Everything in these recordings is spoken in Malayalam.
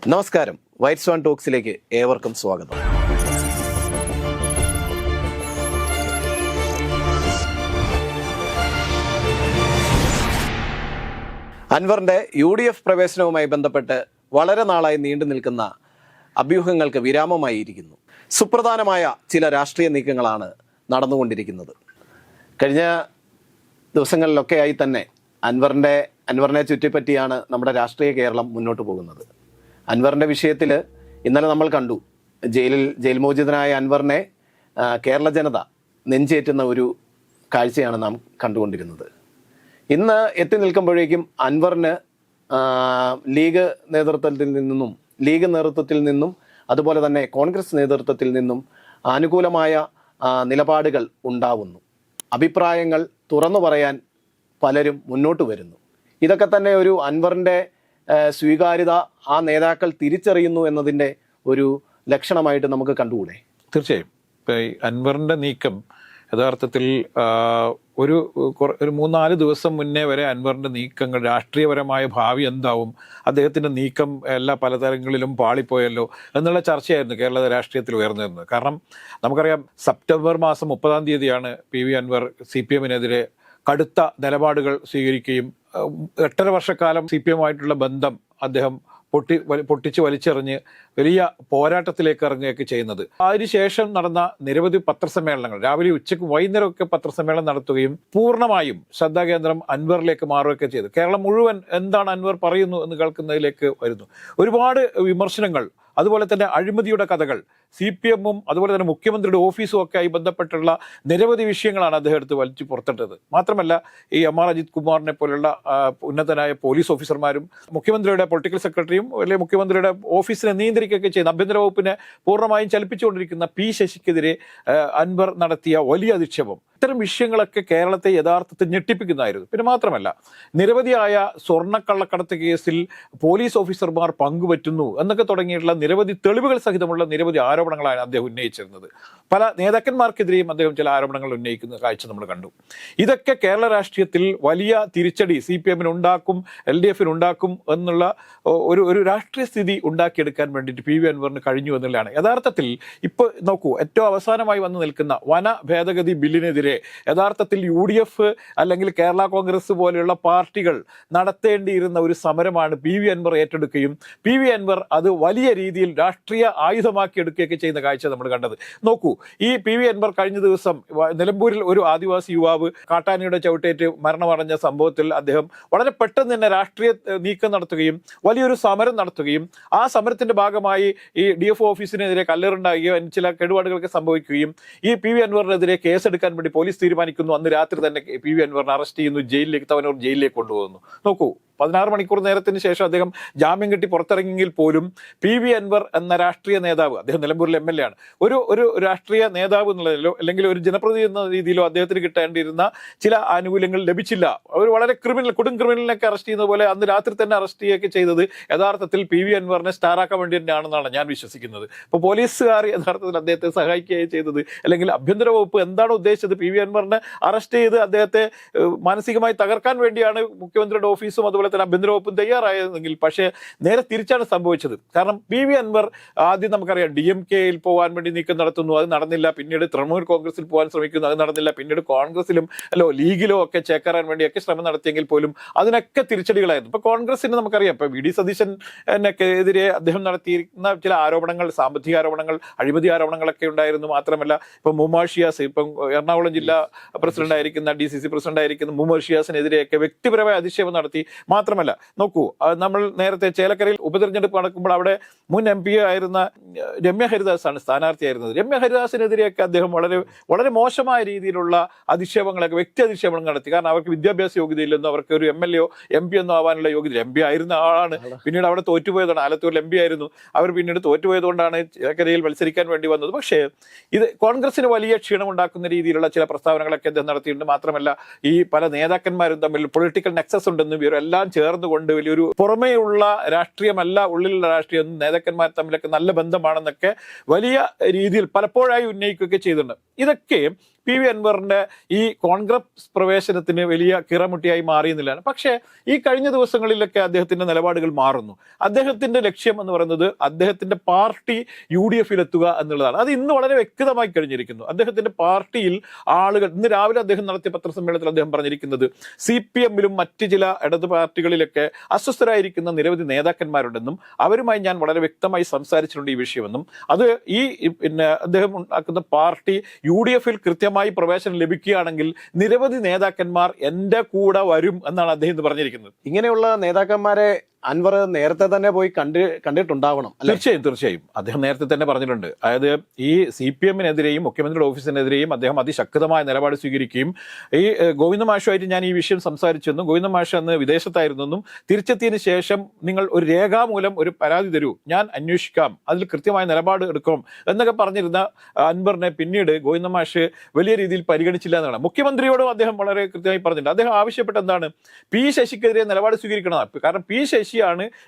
നമസ്കാരം, വൈറ്റ് സ്വാൻ ടോക്സിലേക്ക് ഏവർക്കും സ്വാഗതം. അൻവറിന്റെ UDF പ്രവേശനവുമായി ബന്ധപ്പെട്ട് വളരെ നാളായി നീണ്ടു നിൽക്കുന്ന അഭ്യൂഹങ്ങൾക്ക് വിരാമമായിരിക്കുന്നു. സുപ്രധാനമായ ചില രാഷ്ട്രീയ നീക്കങ്ങളാണ് നടന്നുകൊണ്ടിരിക്കുന്നത്. കഴിഞ്ഞ ദിവസങ്ങളിലൊക്കെയായി തന്നെ അൻവറിനെ ചുറ്റിപ്പറ്റിയാണ് നമ്മുടെ രാഷ്ട്രീയ കേരളം മുന്നോട്ട് പോകുന്നത്. അൻവറിൻ്റെ വിഷയത്തിൽ ഇന്നലെ നമ്മൾ കണ്ടു, ജയിൽ മോചിതനായ അൻവറിനെ കേരള ജനത നെഞ്ചേറ്റുന്ന ഒരു കാഴ്ചയാണ് നാം കണ്ടുകൊണ്ടിരുന്നത്. ഇന്ന് എത്തി നിൽക്കുമ്പോഴേക്കും അൻവറിന് ലീഗ് നേതൃത്വത്തിൽ നിന്നും അതുപോലെ തന്നെ കോൺഗ്രസ് നേതൃത്വത്തിൽ നിന്നും അനുകൂലമായ നിലപാടുകൾ ഉണ്ടാവുന്നു. അഭിപ്രായങ്ങൾ തുറന്നു പറയാൻ പലരും മുന്നോട്ട് വരുന്നു. ഇതൊക്കെ തന്നെ ഒരു അൻവറിൻ്റെ സ്വീകാര്യത ആ നേതാക്കൾ തിരിച്ചറിയുന്നു എന്നതിൻ്റെ ഒരു ലക്ഷണമായിട്ട് നമുക്ക് കണ്ടുകൂടെ? തീർച്ചയായും അൻവറിൻ്റെ നീക്കം യഥാർത്ഥത്തിൽ ഒരു 3-4 ദിവസം മുന്നേ വരെ അൻവറിൻ്റെ നീക്കങ്ങൾ, രാഷ്ട്രീയപരമായ ഭാവി എന്താവും, അദ്ദേഹത്തിൻ്റെ നീക്കം എല്ലാ പലതരങ്ങളിലും പാളിപ്പോയല്ലോ എന്നുള്ള ചർച്ചയായിരുന്നു കേരള രാഷ്ട്രീയത്തിൽ ഉയർന്നിരുന്നത്. കാരണം നമുക്കറിയാം, സെപ്റ്റംബർ മാസം 30-ം തീയതിയാണ് PV അൻവർ CPM-നെതിരെ കടുത്ത നിലപാടുകൾ സ്വീകരിക്കുകയും 8.5 വർഷക്കാലം CPM-ആയിട്ടുള്ള ബന്ധം അദ്ദേഹം പൊട്ടിച്ച് വലിച്ചെറിഞ്ഞ് വലിയ പോരാട്ടത്തിലേക്ക് ഇറങ്ങുകയൊക്കെ ചെയ്യുന്നത്. അതിനുശേഷം നടന്ന നിരവധി പത്രസമ്മേളനങ്ങൾ, രാവിലെ ഉച്ചയ്ക്കും വൈകുന്നേരമൊക്കെ പത്രസമ്മേളനം നടത്തുകയും പൂർണ്ണമായും ശ്രദ്ധാകേന്ദ്രം അൻവറിലേക്ക് മാറുകയൊക്കെ ചെയ്തു. കേരളം മുഴുവൻ എന്താണ് അൻവർ പറയുന്നു എന്ന് കേൾക്കുന്നതിലേക്ക് വരുന്നു. ഒരുപാട് വിമർശനങ്ങൾ, അതുപോലെ തന്നെ അഴിമതിയുടെ കഥകൾ, CPM-ഉം അതുപോലെ തന്നെ മുഖ്യമന്ത്രിയുടെ ഓഫീസും ഒക്കെ ആയി ബന്ധപ്പെട്ടുള്ള നിരവധി വിഷയങ്ങളാണ് അദ്ദേഹം എടുത്ത് വലിച്ചു പുറത്തിട്ടത്. മാത്രമല്ല, ഈ MR അജിത് കുമാറിനെ പോലുള്ള ഉന്നതനായ പോലീസ് ഓഫീസർമാരും മുഖ്യമന്ത്രിയുടെ പൊളിറ്റിക്കൽ സെക്രട്ടറിയും അല്ലെങ്കിൽ മുഖ്യമന്ത്രിയുടെ ഓഫീസിനെ നിയന്ത്രിക്കുകയൊക്കെ ചെയ്യുന്ന ആഭ്യന്തര വകുപ്പിനെ പൂർണ്ണമായും ചലിപ്പിച്ചുകൊണ്ടിരിക്കുന്ന P ശശിക്കെതിരെ അൻവർ നടത്തിയ വലിയ അധിക്ഷേപം, ഇത്തരം വിഷയങ്ങളൊക്കെ കേരളത്തെ യഥാർത്ഥത്തിൽ ഞെട്ടിപ്പിക്കുന്നതായിരുന്നു. പിന്നെ മാത്രമല്ല, നിരവധിയായ സ്വർണ്ണക്കള്ളക്കടത്ത് കേസിൽ പോലീസ് ഓഫീസർമാർ പങ്കുപറ്റുന്നു എന്നൊക്കെ തുടങ്ങിയിട്ടുള്ള നിരവധി തെളിവുകൾ സഹിതമുള്ള നിരവധി ആരോപണങ്ങളാണ് അദ്ദേഹം ഉന്നയിച്ചിരുന്നത്. പല നേതാക്കന്മാർക്കെതിരെയും അദ്ദേഹം ചില ആരോപണങ്ങൾ ഉന്നയിക്കുന്ന കാഴ്ച നമ്മൾ കണ്ടു. ഇതൊക്കെ കേരള രാഷ്ട്രീയത്തിൽ വലിയ തിരിച്ചടി CPM-ന് ഉണ്ടാക്കും, LDF-ന് ഉണ്ടാക്കും എന്നുള്ള ഒരു രാഷ്ട്രീയ സ്ഥിതി ഉണ്ടാക്കിയെടുക്കാൻ വേണ്ടിയിട്ട് PV അൻവറിന് കഴിഞ്ഞു എന്നുള്ളതാണ്. യഥാർത്ഥത്തിൽ ഇപ്പോൾ നോക്കൂ, ഏറ്റവും അവസാനമായി വന്നു നിൽക്കുന്ന വന ഭേദഗതി ബില്ലിനെതിരെ യഥാർത്ഥത്തിൽ UDF അല്ലെങ്കിൽ കേരള കോൺഗ്രസ് പോലെയുള്ള പാർട്ടികൾ നടത്തേണ്ടിയിരുന്ന ഒരു സമരമാണ് PV അൻവർ ഏറ്റെടുക്കുകയും PV അൻവർ അത് വലിയ രീതിയിൽ രാഷ്ട്രീയ ആയുധമാക്കി എടുക്കുകയൊക്കെ ചെയ്യുന്ന കാഴ്ച നമ്മൾ കണ്ടത്. നോക്കൂ, ഈ PV അൻവർ കഴിഞ്ഞ ദിവസം നിലമ്പൂരിൽ ഒരു ആദിവാസി യുവാവ് കാട്ടാനയുടെ ചവിട്ടേറ്റ് മരണമടഞ്ഞ സംഭവത്തിൽ അദ്ദേഹം വളരെ പെട്ടെന്ന് തന്നെ രാഷ്ട്രീയ നീക്കം നടത്തുകയും വലിയൊരു സമരം നടത്തുകയും ആ സമരത്തിന്റെ ഭാഗമായി ഈ DF ഓഫീസിനെതിരെ കല്ലെറുണ്ടാകുകയും ചില കേടുപാടുകളൊക്കെ സംഭവിക്കുകയും ഈ PV അൻവറിനെതിരെ കേസെടുക്കാൻ വേണ്ടി പോലീസ് തീരുമാനിക്കുന്നു. അന്ന് രാത്രി തന്നെ PV അൻവറിനെ അറസ്റ്റ് ചെയ്യുന്നു, തവനൂർ ജയിലിലേക്ക് കൊണ്ടുപോകുന്നു. നോക്കൂ, 16 മണിക്കൂർ നേരത്തിന് ശേഷം അദ്ദേഹം ജാമ്യം കിട്ടി പുറത്തിറങ്ങിയെങ്കിൽ പോലും PV അൻവർ എന്ന രാഷ്ട്രീയ നേതാവ്, അദ്ദേഹം നിലമ്പൂരിൽ MLA ആണ്, ഒരു രാഷ്ട്രീയ നേതാവ് എന്നുള്ളതിലോ അല്ലെങ്കിൽ ഒരു ജനപ്രതിനിധി എന്ന രീതിയിലോ അദ്ദേഹത്തിന് കിട്ടേണ്ടിയിരുന്ന ചില ആനുകൂല്യങ്ങൾ ലഭിച്ചില്ല. ഒരു വളരെ കൊടും ക്രിമിനലിനൊക്കെ അറസ്റ്റ് ചെയ്യുന്ന പോലെ അന്ന് രാത്രി തന്നെ അറസ്റ്റ് ചെയ്യുകയൊക്കെ ചെയ്തത് യഥാർത്ഥത്തിൽ PV അൻവറിനെ സ്റ്റാറാക്കാൻ വേണ്ടി തന്നെയാണെന്നാണ് ഞാൻ വിശ്വസിക്കുന്നത്. ഇപ്പോൾ പോലീസുകാർ യഥാർത്ഥത്തിൽ അദ്ദേഹത്തെ സഹായിക്കുകയാണ് ചെയ്തത്, അല്ലെങ്കിൽ ആഭ്യന്തര വകുപ്പ് എന്താണ് ഉദ്ദേശിച്ചത്? PV അൻവറിനെ അറസ്റ്റ് ചെയ്ത് അദ്ദേഹത്തെ മാനസികമായി തകർക്കാൻ വേണ്ടിയാണ് മുഖ്യമന്ത്രിയുടെ ഓഫീസും അതുപോലെ തന്നെ ആഭ്യന്തര വകുപ്പും തയ്യാറായതെങ്കിൽ, പക്ഷേ നേരെ തിരിച്ചാണ് സംഭവിച്ചത്. കാരണം PV അൻവർ ആദ്യം നമുക്കറിയാം DMK-യിൽ പോകാൻ വേണ്ടി നീക്കം നടത്തുന്നു, അത് നടന്നില്ല. പിന്നീട് തൃണമൂൽ കോൺഗ്രസിൽ പോകാൻ ശ്രമിക്കുന്നു, അത് നടന്നില്ല. പിന്നീട് കോൺഗ്രസിലും ലീഗിലോ ഒക്കെ ചേക്കേറാൻ വേണ്ടിയൊക്കെ ശ്രമം നടത്തിയെങ്കിൽ പോലും അതിനൊക്കെ തിരിച്ചടികളായിരുന്നു. ഇപ്പൊ കോൺഗ്രസിന് നമുക്കറിയാം, ഇപ്പൊ VD സതീശനെതിരെ അദ്ദേഹം നടത്തിയിരുന്ന ചില ആരോപണങ്ങൾ, സാമ്പത്തിക ആരോപണങ്ങൾ, അഴിമതി ആരോപണങ്ങളൊക്കെ ഉണ്ടായിരുന്നു. മാത്രമല്ല, ഇപ്പൊ മുഹമ്മദ് ഷിയാസ്, ഇപ്പം എറണാകുളം ജില്ലാ പ്രസിഡന്റ് ആയിരിക്കുന്ന DCC പ്രസിഡന്റ് ആയിരിക്കുന്ന മുഹമ്മദ് ഷിയാസിനെതിരെയൊക്കെ വ്യക്തിപരമായ അധിക്ഷേപം നടത്തി. മാത്രമല്ല, നോക്കൂ, നമ്മൾ നേരത്തെ ചേലക്കരയിൽ ഉപതെരഞ്ഞെടുപ്പ് നടക്കുമ്പോൾ അവിടെ മുൻ MP ആയിരുന്ന രമ്യ ഹരിദാസാണ് സ്ഥാനാർത്ഥിയായിരുന്നത്. രമ്യ ഹരിദാസിനെതിരെയൊക്കെ അദ്ദേഹം വളരെ മോശമായ രീതിയിലുള്ള അധിക്ഷേപങ്ങളൊക്കെ, വ്യക്തി അധിക്ഷേപങ്ങൾ നടത്തി. കാരണം അവർക്ക് വിദ്യാഭ്യാസ യോഗ്യതയില്ലെന്നോ അവർക്ക് ഒരു MLA-യോ MP ഒന്നും ആവാനുള്ള യോഗ്യത, MP ആയിരുന്ന ആളാണ്, പിന്നീട് അവിടെ തോറ്റുപോയതാണ്. ആലത്തൂരിൽ MP ആയിരുന്നു, അവർ പിന്നീട് തോറ്റുപോയതുകൊണ്ടാണ് ചേലക്കരയിൽ മത്സരിക്കാൻ വേണ്ടി വന്നത്. പക്ഷേ ഇത് കോൺഗ്രസിന് വലിയ ക്ഷീണമുണ്ടാക്കുന്ന രീതിയിലുള്ള ചില പ്രസ്താവനകളൊക്കെ അദ്ദേഹം നടത്തിയിട്ടുണ്ട്. മാത്രമല്ല, ഈ പല നേതാക്കന്മാരും തമ്മിൽ പൊളിറ്റിക്കൽ നെക്സസ് ഉണ്ടെന്നും ഇവരെല്ലാം ചേർന്നുകൊണ്ട് വലിയൊരു പുറമേയുള്ള രാഷ്ട്രീയമല്ല, ഉള്ളിലുള്ള രാഷ്ട്രീയം, നേതാക്കന്മാർ തമ്മിലൊക്കെ നല്ല ബന്ധമാണെന്നൊക്കെ വലിയ രീതിയിൽ പലപ്പോഴായി ഉന്നയിക്കുകയൊക്കെ ചെയ്തിട്ടുണ്ട്. ഇതൊക്കെ PV അൻവറിന്റെ ഈ കോൺഗ്രസ് പ്രവേശനത്തിന് വലിയ കിറമുട്ടിയായി മാറിയെന്നില്ലാണ്. പക്ഷേ ഈ കഴിഞ്ഞ ദിവസങ്ങളിലൊക്കെ അദ്ദേഹത്തിന്റെ നിലപാടുകൾ മാറുന്നു. അദ്ദേഹത്തിന്റെ ലക്ഷ്യം എന്ന് പറയുന്നത് അദ്ദേഹത്തിന്റെ പാർട്ടി UDF എത്തുക എന്നുള്ളതാണ്. അത് ഇന്ന് വളരെ വ്യക്തമായി കഴിഞ്ഞിരിക്കുന്നു. അദ്ദേഹത്തിന്റെ പാർട്ടിയിൽ ആളുകൾ, ഇന്ന് രാവിലെ അദ്ദേഹം നടത്തിയ പത്രസമ്മേളനത്തിൽ അദ്ദേഹം പറഞ്ഞിരിക്കുന്നത് CPM-ലും മറ്റ് ചില ഇടത് പാർട്ടികളിലൊക്കെ അസ്വസ്ഥരായിരിക്കുന്ന നിരവധി നേതാക്കന്മാരുണ്ടെന്നും അവരുമായി ഞാൻ വളരെ വ്യക്തമായി സംസാരിച്ചിട്ടുണ്ട് ഈ വിഷയമെന്നും അത് ഈ അദ്ദേഹം ഉണ്ടാക്കുന്ന പാർട്ടി UDF-ൽ കൃത്യമായി പ്രവേശനം ലഭിക്കുകയാണെങ്കിൽ നിരവധി നേതാക്കന്മാർ എന്റെ കൂടെ വരും എന്നാണ് അദ്ദേഹം പറഞ്ഞിരിക്കുന്നത്. ഇങ്ങനെയുള്ള നേതാക്കന്മാരെ അൻവർ നേരത്തെ തന്നെ പോയി കണ്ടിട്ടുണ്ടാവണം. തീർച്ചയായും അദ്ദേഹം നേരത്തെ തന്നെ പറഞ്ഞിട്ടുണ്ട്. അതായത് ഈ CPM-നെതിരെയും മുഖ്യമന്ത്രിയുടെ ഓഫീസിനെതിരെയും അദ്ദേഹം അതിശക്തമായ നിലപാട് സ്വീകരിക്കുകയും ഈ ഗോവിന്ദ മാഷുമായിട്ട് ഞാൻ ഈ വിഷയം സംസാരിച്ചെന്നും ഗോവിന്ദ മാഷ് അന്ന് വിദേശത്തായിരുന്നെന്നും തിരിച്ചെത്തിയതിനു ശേഷം നിങ്ങൾ ഒരു രേഖാമൂലം ഒരു പരാതി തരൂ, ഞാൻ അന്വേഷിക്കാം, അതിൽ കൃത്യമായ നിലപാട് എടുക്കും എന്നൊക്കെ പറഞ്ഞിരുന്ന അൻവറിനെ പിന്നീട് ഗോവിന്ദ മാഷ് വലിയ രീതിയിൽ പരിഗണിച്ചില്ല എന്നാണ്. മുഖ്യമന്ത്രിയോടും അദ്ദേഹം വളരെ കൃത്യമായി പറഞ്ഞിട്ടുണ്ട്. അദ്ദേഹം ആവശ്യപ്പെട്ട എന്താണ്, P ശശിക്കെതിരെ നിലപാട് സ്വീകരിക്കണം. കാരണം P ശശിയാണ്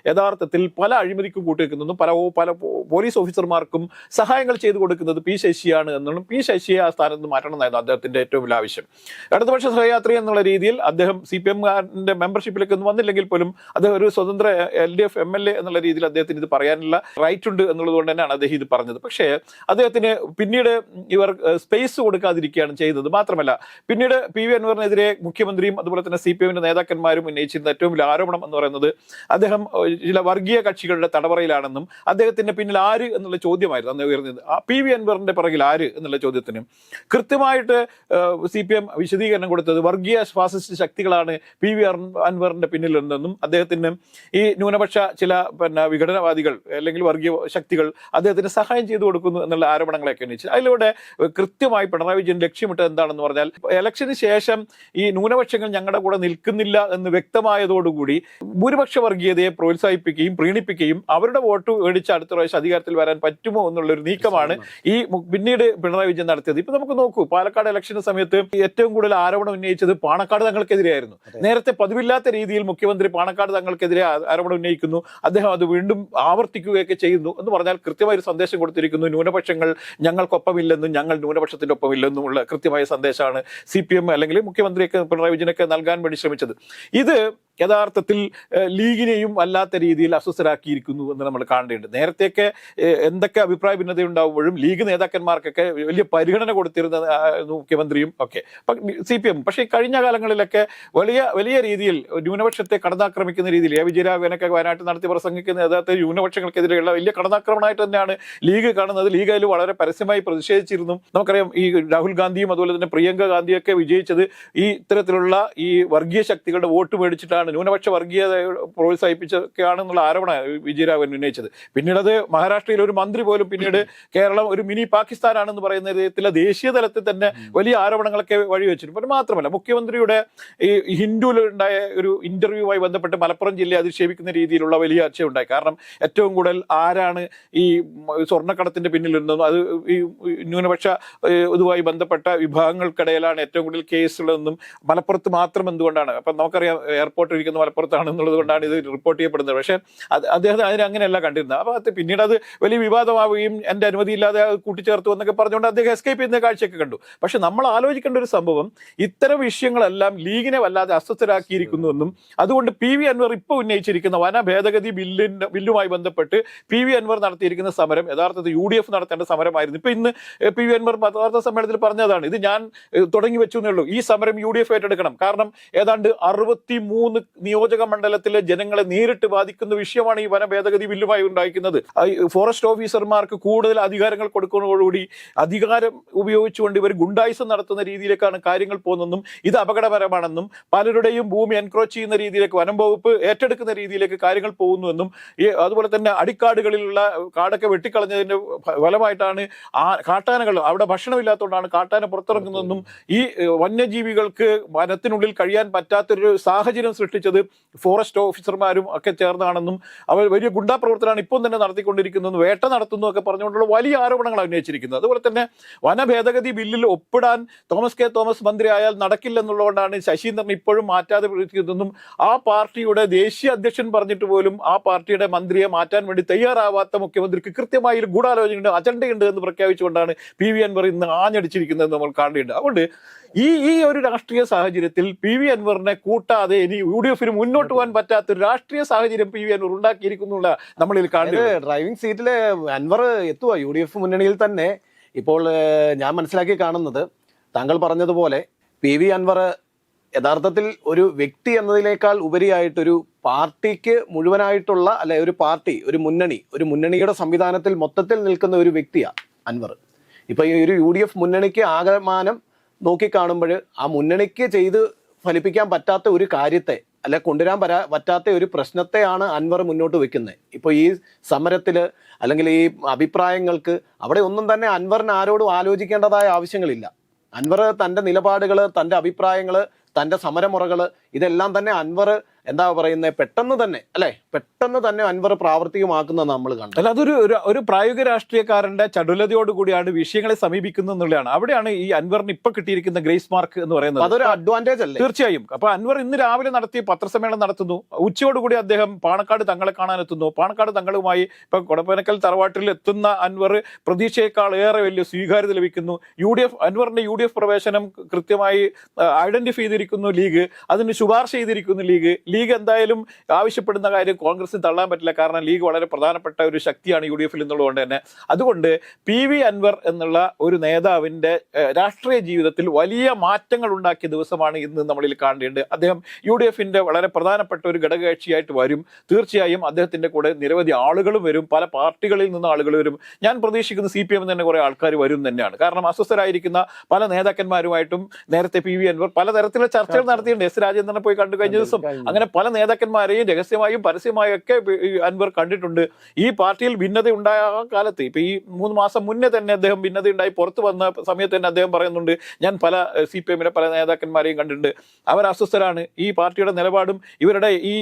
യഥാർത്ഥത്തിൽ പല അഴിമതിക്കും കൂട്ടുവെക്കുന്നതും പല പോലീസ് ഓഫീസർമാർക്കും സഹായങ്ങൾ ചെയ്തു കൊടുക്കുന്നത് P ശശിയാണ് എന്നും P ശശിയെ ആ സ്ഥാനത്ത് നിന്ന് മാറ്റണം എന്നായിരുന്നു അദ്ദേഹത്തിന്റെ ഏറ്റവും വലിയ ആവശ്യം. ഇടതുപക്ഷ സഹയാത്രി എന്നുള്ള രീതിയിൽ അദ്ദേഹം CPM-ന്റെ മെമ്പർഷിപ്പിലേക്ക് ഒന്നും വന്നില്ലെങ്കിൽ പോലും അദ്ദേഹം ഒരു സ്വതന്ത്ര LDF MLA എന്നുള്ള രീതിയിൽ അദ്ദേഹത്തിന് ഇത് പറയാനുള്ള റൈറ്റ് ഉണ്ട് എന്നുള്ളത് കൊണ്ട് തന്നെയാണ് അദ്ദേഹം ഇത് പറഞ്ഞത്. പക്ഷേ അദ്ദേഹത്തിന് പിന്നീട് ഇവർ സ്പേസ് കൊടുക്കാതിരിക്കുകയാണ് ചെയ്തത്. മാത്രമല്ല പിന്നീട് PV അൻവറിനെതിരെ മുഖ്യമന്ത്രിയും അതുപോലെ തന്നെ CPM-ന്റെ നേതാക്കന്മാരും ഉന്നയിച്ചിരുന്ന ഏറ്റവും വലിയ ആരോപണം എന്ന് പറയുന്നത് അദ്ദേഹം ചില വർഗീയ കക്ഷികളുടെ തടവറയിലാണെന്നും അദ്ദേഹത്തിന്റെ പിന്നിൽ ആര് എന്നുള്ള ചോദ്യമായിരുന്നു അന്ന് ഉയർന്നത്. PV അൻവറിന്റെ പിറകിൽ ആര് എന്നുള്ള ചോദ്യത്തിന് കൃത്യമായിട്ട് CPM വിശദീകരണം കൊടുത്തത് വർഗീയ ഫാസിസ്റ്റ് ശക്തികളാണ് PV അൻവറിന്റെ പിന്നിലുണ്ടെന്നും അദ്ദേഹത്തിന് ഈ ന്യൂനപക്ഷ ചില വിഘടനവാദികൾ അല്ലെങ്കിൽ വർഗീയ ശക്തികൾ അദ്ദേഹത്തിന് സഹായം ചെയ്തു കൊടുക്കുന്നു എന്നുള്ള ആരോപണങ്ങളൊക്കെ ഉന്നയിച്ചു. അതിലൂടെ കൃത്യമായി പിണറായി വിജയൻ ലക്ഷ്യമിട്ടത് എന്താണെന്ന് പറഞ്ഞാൽ ഇലക്ഷന് ശേഷം ഈ ന്യൂനപക്ഷങ്ങൾ ഞങ്ങളുടെ കൂടെ നിൽക്കുന്നില്ല എന്ന് വ്യക്തമായതോടുകൂടി ഭൂരിപക്ഷ വർഗീയതയെ പ്രോത്സാഹിപ്പിക്കുകയും പ്രീണിപ്പിക്കുകയും അവരുടെ വോട്ട് മേടിച്ച് അടുത്ത പ്രാവശ്യം അധികാരത്തിൽ വരാൻ പറ്റുമോ എന്നുള്ളൊരു നീക്കമാണ് ഈ പിന്നീട് പിണറായി വിജയൻ നടത്തിയത്. ഇപ്പൊ നമുക്ക് നോക്കൂ, പാലക്കാട് ഇലക്ഷന് സമയത്ത് ഏറ്റവും കൂടുതൽ ആരോപണം ഉന്നയിച്ചത് പാണക്കാട് തങ്ങൾക്കെതിരെയായിരുന്നു. നേരത്തെ പതിവില്ലാത്ത രീതിയിൽ മുഖ്യമന്ത്രി പാണക്കാട് തങ്ങൾക്കെതിരെ ആരോപണം ഉന്നയിക്കുന്നു, അദ്ദേഹം അത് വീണ്ടും ആവർത്തിക്കുകയൊക്കെ ചെയ്യുന്നു എന്ന് പറഞ്ഞാൽ കൃത്യമായ ഒരു സന്ദേശം കൊടുത്തിരിക്കുന്നു. ന്യൂനപക്ഷങ്ങൾ ഞങ്ങൾക്കൊപ്പമില്ലെന്നും ഞങ്ങൾ ന്യൂനപക്ഷത്തിന്റെ ഒപ്പമില്ലെന്നുമുള്ള കൃത്യമായ സന്ദേശമാണ് CPM അല്ലെങ്കിൽ മുഖ്യമന്ത്രിയൊക്കെ പിണറായി വിജയനൊക്കെ നൽകാൻ വേണ്ടി ശ്രമിച്ചത്. ഇത് യഥാർത്ഥത്തിൽ ലീഗിനെയും വല്ലാത്ത രീതിയിൽ അസ്വസ്ഥരാക്കിയിരിക്കുന്നു എന്ന് നമ്മൾ കാണേണ്ടതുണ്ട്. നേരത്തെയൊക്കെ എന്തൊക്കെ അഭിപ്രായ ഭിന്നത ഉണ്ടാവുമ്പോഴും ലീഗ് നേതാക്കന്മാർക്കൊക്കെ വലിയ പരിഗണന കൊടുത്തിരുന്ന മുഖ്യമന്ത്രിയും ഒക്കെ CPM. പക്ഷേ കഴിഞ്ഞ കാലങ്ങളിലൊക്കെ വലിയ രീതിയിൽ ന്യൂനപക്ഷത്തെ കടന്നാക്രമിക്കുന്ന രീതിയിൽ വിജയരാഘവനൊക്കെ വയനാട്ടിൽ നടത്തി പ്രസംഗിക്കുന്ന യഥാർത്ഥ ന്യൂനപക്ഷങ്ങൾക്കെതിരെയുള്ള വലിയ കടന്നാക്രമണമായിട്ട് തന്നെയാണ് ലീഗ് കാണുന്നത്. ലീഗ് അതിൽ വളരെ പരസ്യമായി പ്രതിഷേധിച്ചിരുന്നു. നമുക്കറിയാം ഈ രാഹുൽ ഗാന്ധിയും അതുപോലെ തന്നെ പ്രിയങ്ക ഗാന്ധിയൊക്കെ വിജയിച്ചത് ഈ ഇത്തരത്തിലുള്ള ഈ വർഗീയ ശക്തികളുടെ വോട്ട് മേടിച്ചിട്ടാണ്, ന്യൂനപക്ഷ വർഗീയത പ്രോത്സാഹിപ്പിച്ചൊക്കെയാണെന്നുള്ള ആരോപണമാണ് വിജയരാഘവൻ ഉന്നയിച്ചത്. പിന്നീട് അത് മഹാരാഷ്ട്രയിൽ ഒരു മന്ത്രി പോലും പിന്നീട് കേരളം ഒരു മിനി പാകിസ്ഥാനാണെന്ന് പറയുന്ന രീതിയിൽ ദേശീയ തലത്തിൽ തന്നെ വലിയ ആരോപണങ്ങളൊക്കെ വഴിവെച്ചിട്ടുണ്ട്. പിന്നെ മാത്രമല്ല മുഖ്യമന്ത്രിയുടെ ഈ ഹിന്ദുവിലുണ്ടായ ഒരു ഇന്റർവ്യൂവുമായി ബന്ധപ്പെട്ട് മലപ്പുറം ജില്ലയെ അധിക്ഷേപിക്കുന്ന രീതിയിലുള്ള വലിയ ചർച്ച ഉണ്ടായി. കാരണം ഏറ്റവും കൂടുതൽ ആരാണ് ഈ സ്വർണ്ണക്കടത്തിന്റെ പിന്നിലിരുന്നതും അത് ഈ ന്യൂനപക്ഷ ഇതുമായി ബന്ധപ്പെട്ട വിഭാഗങ്ങൾക്കിടയിലാണ് ഏറ്റവും കൂടുതൽ കേസുകളെന്നും മലപ്പുറത്ത് മാത്രം എന്തുകൊണ്ടാണ്, അപ്പം നമുക്കറിയാം എയർപോർട്ട് ഇരിക്കുന്ന മലപ്പുറത്താണ് എന്നുള്ളത് കൊണ്ടാണ് ഇത് റിപ്പോർട്ട് ചെയ്യപ്പെടുന്നത്. പക്ഷേ അദ്ദേഹം അതിന് അങ്ങനെയല്ല കണ്ടിരുന്നത്. അപ്പോൾ അത് പിന്നീട് അത് വലിയ വിവാദമാവുകയും എൻ്റെ അനുമതിയില്ലാതെ കൂട്ടിച്ചേർത്തു എന്നൊക്കെ പറഞ്ഞുകൊണ്ട് അദ്ദേഹം എസ്കേപ്പ് ചെയ്യുന്ന കാഴ്ചയൊക്കെ കണ്ടു. പക്ഷെ നമ്മൾ ആലോചിക്കേണ്ട ഒരു സംഭവം, ഇത്തരം വിഷയങ്ങളെല്ലാം ലീഗിനെ വല്ലാതെ അസ്വസ്ഥരാക്കിയിരിക്കുന്നുവെന്നും അതുകൊണ്ട് PV അൻവർ ഇപ്പോൾ ഉന്നയിച്ചിരിക്കുന്ന വന ഭേദഗതി ബില്ലുമായി ബന്ധപ്പെട്ട് PV അൻവർ നടത്തിയിരിക്കുന്ന സമരം യഥാർത്ഥത്തിൽ UDF നടത്തേണ്ട സമരമായിരുന്നു. ഇപ്പൊ ഇന്ന് PV അൻവർ വാർത്താ സമ്മേളനത്തിൽ പറഞ്ഞതാണ്, ഇത് ഞാൻ തുടങ്ങി വെച്ചു എന്നേ ഉള്ളൂ, ഈ സമരം UDF ഏറ്റെടുക്കണം. കാരണം ഏതാണ്ട് 63 നിയോജക മണ്ഡലത്തിലെ ജനങ്ങളെ നേരിട്ട് ബാധിക്കുന്ന വിഷയമാണ് ഈ വന ഭേദഗതി ബില്ലുമായി ഉണ്ടായിരിക്കുന്നത്. ഫോറസ്റ്റ് ഓഫീസർമാർക്ക് കൂടുതൽ അധികാരങ്ങൾ കൊടുക്കുന്നതോടുകൂടി അധികാരം ഉപയോഗിച്ചുകൊണ്ട് ഇവർ ഗുണ്ടായിസം നടത്തുന്ന രീതിയിലേക്കാണ് കാര്യങ്ങൾ പോകുന്നതെന്നും ഇത് അപകടകരമാണെന്നും പലരുടെയും ഭൂമി എൻക്രോച്ച് ചെയ്യുന്ന രീതിയിലേക്ക് വനം വകുപ്പ് ഏറ്റെടുക്കുന്ന രീതിയിലേക്ക് കാര്യങ്ങൾ പോകുന്നുവെന്നും അതുപോലെ തന്നെ അടിക്കാടുകളിലുള്ള കാടൊക്കെ വെട്ടിക്കളഞ്ഞതിന്റെ ഫലമായിട്ടാണ് കാട്ടാനകൾ അവിടെ ഭക്ഷണമില്ലാത്തതുകൊണ്ടാണ് കാട്ടാന പുറത്തിറങ്ങുന്നതെന്നും ഈ വന്യജീവികൾക്ക് വനത്തിനുള്ളിൽ കഴിയാൻ പറ്റാത്തൊരു സാഹചര്യം സൃഷ്ടിച്ചത് ഫോറസ്റ്റ് ഓഫീസർമാർ നേതാക്കന്മാരും ഒക്കെ ചേർന്നാണെന്നും അവർ വലിയ ഗുണ്ടാ പ്രവർത്തനമാണ് ഇപ്പം തന്നെ നടത്തിക്കൊണ്ടിരിക്കുന്നതെന്നും വേട്ട നടത്തുന്നു ഒക്കെ പറഞ്ഞുകൊണ്ടുള്ള വലിയ ആരോപണങ്ങൾ ഉന്നയിച്ചിരിക്കുന്നത്. അതുപോലെ തന്നെ വനഭേദഗതി ബില്ലിൽ ഒപ്പിടാൻ തോമസ് മന്ത്രിയായാൽ നടക്കില്ലെന്നുള്ളതുകൊണ്ടാണ് ശശീന്ദ്രൻ ഇപ്പോഴും മാറ്റാതെ പ്രവർത്തിക്കുന്നതെന്നും ആ പാർട്ടിയുടെ ദേശീയ അധ്യക്ഷൻ പറഞ്ഞിട്ട് പോലും ആ പാർട്ടിയുടെ മന്ത്രിയെ മാറ്റാൻ വേണ്ടി തയ്യാറാവാത്ത മുഖ്യമന്ത്രിക്ക് കൃത്യമായി ഒരു ഗൂഢാലോചനയുണ്ട്, അജണ്ടയുണ്ട് എന്ന് പ്രഖ്യാപിച്ചുകൊണ്ടാണ് PV അൻവർ ഇന്ന് ആഞ്ഞടിച്ചിരിക്കുന്നത് നമ്മൾ കാണേണ്ടത്. അതുകൊണ്ട് ഈ ഒരു രാഷ്ട്രീയ സാഹചര്യത്തിൽ PV അൻവറിനെ കൂട്ടാതെ ഇനി UDF മുന്നോട്ട് പോകാൻ പറ്റാത്ത ഒരു രാഷ്ട്രീയ സാഹചര്യം PV അൻവർ ഉണ്ടാക്കിയിരിക്കുന്നുള്ള നമ്മളിൽ കാണുന്നത്. ഡ്രൈവിംഗ് സീറ്റില് അൻവർ എത്തുക UDF മുന്നണിയിൽ തന്നെ. ഇപ്പോൾ ഞാൻ മനസ്സിലാക്കി കാണുന്നത് താങ്കൾ പറഞ്ഞതുപോലെ PV അൻവർ യഥാർത്ഥത്തിൽ ഒരു വ്യക്തി എന്നതിനേക്കാൾ ഉപരിയായിട്ടൊരു പാർട്ടിക്ക് മുഴുവനായിട്ടുള്ള അല്ലെ ഒരു പാർട്ടി ഒരു മുന്നണിയുടെ സംവിധാനത്തിൽ മൊത്തത്തിൽ നിൽക്കുന്ന ഒരു വ്യക്തിയാണ് അൻവർ. ഇപ്പൊ ഈ ഒരു UDF മുന്നണിക്ക് ആകമാനം നോക്കിക്കാണുമ്പോൾ ആ മുന്നണിക്ക് ചെയ്ത് ഫലിപ്പിക്കാൻ പറ്റാത്ത ഒരു കാര്യത്തെ അല്ലെ കൊണ്ടുവരാൻ പറ്റാത്ത ഒരു പ്രശ്നത്തെയാണ് അൻവർ മുന്നോട്ട് വെക്കുന്നത്. ഇപ്പോൾ ഈ സമരത്തില് അല്ലെങ്കിൽ ഈ അഭിപ്രായങ്ങൾക്ക് അവിടെ ഒന്നും തന്നെ അൻവറിന് ആരോടും ആലോചിക്കേണ്ടതായ ആവശ്യങ്ങളില്ല. അൻവർ തൻ്റെ നിലപാടുകൾ, തൻ്റെ അഭിപ്രായങ്ങൾ, തൻ്റെ സമരമുറകൾ ഇതെല്ലാം തന്നെ അൻവർ എന്താ പറയുന്നത് പെട്ടെന്ന് തന്നെ അൻവർ പ്രാവർത്തികമാക്കുന്നത് നമ്മൾ കണ്ടു. അല്ല, അതൊരു ഒരു പ്രായോഗിക രാഷ്ട്രീയക്കാരന്റെ ചടുലതയോടുകൂടിയാണ് വിഷയങ്ങളെ സമീപിക്കുന്നത് എന്നുള്ളതാണ്. അവിടെയാണ് ഈ അൻവറിന് ഇപ്പൊ കിട്ടിയിരിക്കുന്ന ഗ്രേസ് മാർക്ക് എന്ന് പറയുന്നത്. അതൊരു അഡ്വാൻറ്റേജ് അല്ലേ? തീർച്ചയായും. അപ്പൊ അൻവർ ഇന്ന് രാവിലെ നടത്തിയ പത്രസമ്മേളനം നടത്തുന്നു, ഉച്ചയോടുകൂടി അദ്ദേഹം പാണക്കാട് തങ്ങളെ കാണാനെത്തുന്നു. പാണക്കാട് തങ്ങളുമായി ഇപ്പൊ കൊടപ്പനക്കൽ തറവാട്ടിൽ എത്തുന്ന അൻവർ പ്രതീക്ഷയേക്കാൾ ഏറെ വലിയ സ്വീകാര്യത ലഭിക്കുന്നു. അൻവറിന്റെ UDF പ്രവേശനം കൃത്യമായി ഐഡന്റിഫൈ ചെയ്തിരിക്കുന്നു ലീഗ്, അതിന് ശുപാർശ ചെയ്തിരിക്കുന്നു ലീഗ് എന്തായാലും ആവശ്യപ്പെടുന്ന കാര്യം കോൺഗ്രസിന് തള്ളാൻ പറ്റില്ല. കാരണം ലീഗ് വളരെ പ്രധാനപ്പെട്ട ഒരു ശക്തിയാണ് UDF എന്നുള്ളതുകൊണ്ട് തന്നെ. അതുകൊണ്ട് PV അൻവർ എന്നുള്ള ഒരു നേതാവിന്റെ രാഷ്ട്രീയ ജീവിതത്തിൽ വലിയ മാറ്റങ്ങൾ ഉണ്ടാക്കിയ ദിവസമാണ് ഇന്ന് നമ്മളിൽ കാണേണ്ടത്. അദ്ദേഹം UDF വളരെ പ്രധാനപ്പെട്ട ഒരു ഘടകകക്ഷിയായിട്ട് വരും. തീർച്ചയായും അദ്ദേഹത്തിന്റെ കൂടെ നിരവധി ആളുകളും വരും, പല പാർട്ടികളിൽ നിന്ന് ആളുകൾ വരും. ഞാൻ പ്രതീക്ഷിക്കുന്ന CPM തന്നെ കുറെ ആൾക്കാർ വരും തന്നെയാണ്. കാരണം അസ്വസ്ഥരായിരിക്കുന്ന പല നേതാക്കന്മാരുമായിട്ടും നേരത്തെ PV അൻവർ പലതരത്തിലുള്ള ചർച്ചകൾ നടത്തിയിട്ടുണ്ട്. S രാജേന്ദ്രനെ പോയി കണ്ടു കഴിഞ്ഞ ദിവസം. അങ്ങനെ പല നേതാക്കന്മാരെയും രഹസ്യമായും പരസ്യമായും ഒക്കെ അൻവർ കണ്ടിട്ടുണ്ട്. ഈ പാർട്ടിയിൽ ഭിന്നത ഉണ്ടായ കാലത്ത് ഇപ്പൊ ഈ 3 മാസം മുന്നേ തന്നെ അദ്ദേഹം ഭിന്നത ഉണ്ടായി പുറത്തു വന്ന സമയത്ത് തന്നെ അദ്ദേഹം പറയുന്നുണ്ട്, ഞാൻ പല CPM പല നേതാക്കന്മാരെയും കണ്ടിട്ടുണ്ട്, അവർ അസ്വസ്ഥരാണ്. ഈ പാർട്ടിയുടെ നിലപാടും ഇവരുടെ ഈ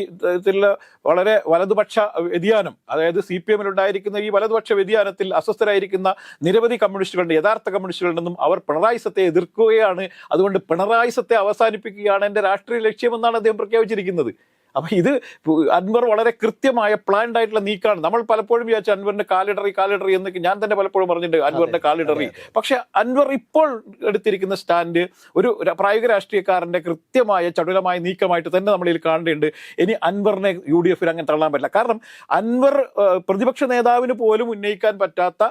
വളരെ വലതുപക്ഷ വ്യതിയാനം, അതായത് CPM ഉണ്ടായിരിക്കുന്ന ഈ വലതുപക്ഷ വ്യതിയാനത്തിൽ അസ്വസ്ഥരായിരിക്കുന്ന നിരവധി കമ്മ്യൂണിസ്റ്റുകളുണ്ട്, യഥാർത്ഥ കമ്മ്യൂണിസ്റ്റുകളുണ്ടെന്നും അവർ പിണറായിസത്തെ എതിർക്കുകയാണ്. അതുകൊണ്ട് പിണറായിസത്തെ അവസാനിപ്പിക്കുകയാണ് എന്റെ രാഷ്ട്രീയ ലക്ഷ്യമെന്നാണ് അദ്ദേഹം പ്രഖ്യാപിച്ചിരിക്കുന്നത്. അപ്പൊ ഇത് അൻവർ വളരെ കൃത്യമായ പ്ലാൻഡ് ആയിട്ടുള്ള നീക്കാണ്. നമ്മൾ പലപ്പോഴും വിചാരിച്ചു അൻവറിന്റെ കാലിടറി എന്നൊക്കെ ഞാൻ തന്നെ പലപ്പോഴും പറഞ്ഞിട്ടുണ്ട്, അൻവറിന്റെ കാലിടറി. പക്ഷെ അൻവർ ഇപ്പോൾ എടുത്തിരിക്കുന്ന സ്റ്റാൻഡ് ഒരു പ്രായോഗിക രാഷ്ട്രീയക്കാരന്റെ കൃത്യമായ ചടുലമായ നീക്കമായിട്ട് തന്നെ നമ്മളിൽ കാണേണ്ടതുണ്ട്. ഇനി അൻവറിനെ UDF അങ്ങനെ തള്ളാൻ പറ്റില്ല. കാരണം അൻവർ പ്രതിപക്ഷ നേതാവിന് പോലും ഉന്നയിക്കാൻ പറ്റാത്ത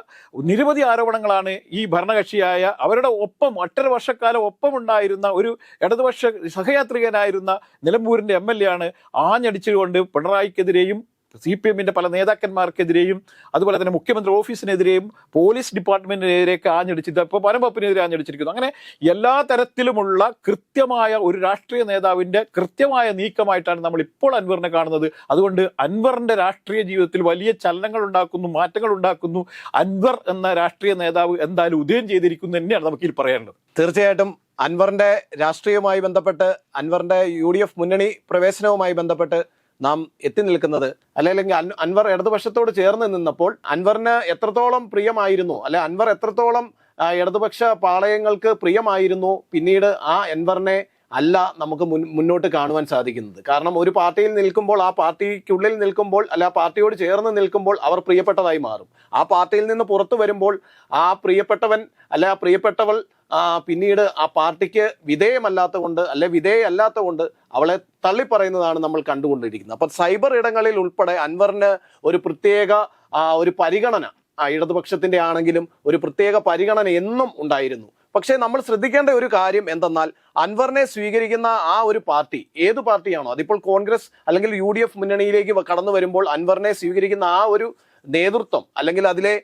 നിരവധി ആരോപണങ്ങളാണ് ഈ ഭരണകക്ഷിയായ അവരുടെ ഒപ്പം 1.5 വർഷക്കാലം ഒപ്പമുണ്ടായിരുന്ന ഒരു ഇടതുപക്ഷ സഹയാത്രികനായിരുന്ന നിലമ്പൂരിന്റെ MLA ആണ് ആഞ്ഞടിച്ചുകൊണ്ട് പിണറായിക്കെതിരെയും CPM പല നേതാക്കന്മാർക്കെതിരെയും അതുപോലെ തന്നെ മുഖ്യമന്ത്രി ഓഫീസിനെതിരെയും പോലീസ് ഡിപ്പാർട്ട്മെന്റിനെതിരെയൊക്കെ ആഞ്ഞടിച്ചത്, ഇപ്പോൾ വനംവകുപ്പിനെതിരെ ആഞ്ഞടിച്ചിരിക്കുന്നു. അങ്ങനെ എല്ലാ തരത്തിലുമുള്ള കൃത്യമായ ഒരു രാഷ്ട്രീയ നേതാവിന്റെ കൃത്യമായ നീക്കമായിട്ടാണ് നമ്മൾ ഇപ്പോൾ അൻവറിനെ കാണുന്നത്. അതുകൊണ്ട് അൻവറിന്റെ രാഷ്ട്രീയ ജീവിതത്തിൽ വലിയ ചലനങ്ങൾ ഉണ്ടാക്കുന്നു, മാറ്റങ്ങൾ ഉണ്ടാക്കുന്നു. അൻവർ എന്ന രാഷ്ട്രീയ നേതാവ് എന്തായാലും ഉദയം ചെയ്തിരിക്കുന്നു തന്നെയാണ് നമുക്കിൽ പറയാനുള്ളത്. തീർച്ചയായിട്ടും അൻവറിന്റെ രാഷ്ട്രീയവുമായി ബന്ധപ്പെട്ട് അൻവറിന്റെ UDF മുന്നണി പ്രവേശനവുമായി ബന്ധപ്പെട്ട് നാം എത്തി നിൽക്കുന്നത് അല്ലെങ്കിൽ അൻവർ ഇടതുപക്ഷത്തോട് ചേർന്ന് നിന്നപ്പോൾ അൻവറിന് എത്രത്തോളം പ്രിയമായിരുന്നു, അല്ലെ അൻവർ എത്രത്തോളം ഇടതുപക്ഷ പാളയങ്ങൾക്ക് പ്രിയമായിരുന്നു, പിന്നീട് ആ അൻവറിനെ അല്ല നമുക്ക് മുന്നോട്ട് കാണുവാൻ സാധിക്കുന്നത്. കാരണം ഒരു പാർട്ടിയിൽ നിൽക്കുമ്പോൾ, ആ പാർട്ടിക്കുള്ളിൽ നിൽക്കുമ്പോൾ, അല്ല ആ പാർട്ടിയോട് ചേർന്ന് നിൽക്കുമ്പോൾ അവർ പ്രിയപ്പെട്ടതായി മാറും. ആ പാർട്ടിയിൽ നിന്ന് പുറത്തു വരുമ്പോൾ ആ പ്രിയപ്പെട്ടവൻ അല്ല ആ പ്രിയപ്പെട്ടവൾ പിന്നീട് ആ പാർട്ടിക്ക് വിധേയമല്ലാത്ത കൊണ്ട് അവളെ തള്ളിപ്പറയുന്നതാണ് നമ്മൾ കണ്ടുകൊണ്ടിരിക്കുന്നത്. അപ്പം സൈബർ ഇടങ്ങളിൽ ഉൾപ്പെടെ അൻവറിന് ഒരു പ്രത്യേക ഒരു പരിഗണന ഇടതുപക്ഷത്തിന്റെ ആണെങ്കിലും ഒരു പ്രത്യേക പരിഗണന എന്നും ഉണ്ടായിരുന്നു. പക്ഷേ നമ്മൾ ശ്രദ്ധിക്കേണ്ട ഒരു കാര്യം എന്തെന്നാൽ അൻവറിനെ സ്വീകരിക്കുന്ന ആ ഒരു പാർട്ടി ഏത് പാർട്ടിയാണോ, അതിപ്പോൾ കോൺഗ്രസ് അല്ലെങ്കിൽ UDF മുന്നണിയിലേക്ക് കടന്നു വരുമ്പോൾ അൻവറിനെ സ്വീകരിക്കുന്ന ആ ഒരു നേതൃത്വം അല്ലെങ്കിൽ അതിലെ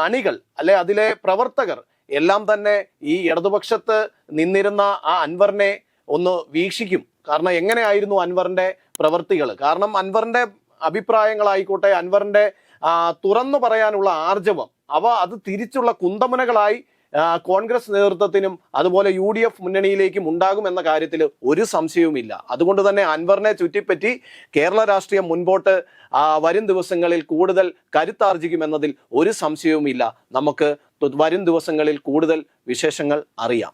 അണികൾ അല്ലെ അതിലെ പ്രവർത്തകർ എല്ലാം തന്നെ ഈ ഇടതുപക്ഷത്ത് നിന്നിരുന്ന ആ അൻവറിനെ ഒന്ന് വീക്ഷിക്കും. കാരണം എങ്ങനെയായിരുന്നു അൻവറിന്റെ പ്രവൃത്തികൾ, കാരണം അൻവറിന്റെ അഭിപ്രായങ്ങളായിക്കോട്ടെ, അൻവറിന്റെ തുറന്നു പറയാനുള്ള ആർജവം അത് തിരിച്ചുള്ള കുന്തമുനകളായി കോൺഗ്രസ് നേതൃത്വത്തിനും അതുപോലെ UDF മുന്നണിയിലേക്കും ഉണ്ടാകുമെന്ന കാര്യത്തിൽ ഒരു സംശയവുമില്ല. അതുകൊണ്ട് തന്നെ അൻവറിനെ ചുറ്റിപ്പറ്റി കേരള രാഷ്ട്രീയം മുൻപോട്ട് വരും ദിവസങ്ങളിൽ കൂടുതൽ കരുത്താർജിക്കുമെന്നതിൽ ഒരു സംശയവുമില്ല. നമുക്ക് വരും ദിവസങ്ങളിൽ കൂടുതൽ വിശേഷങ്ങൾ അറിയാം.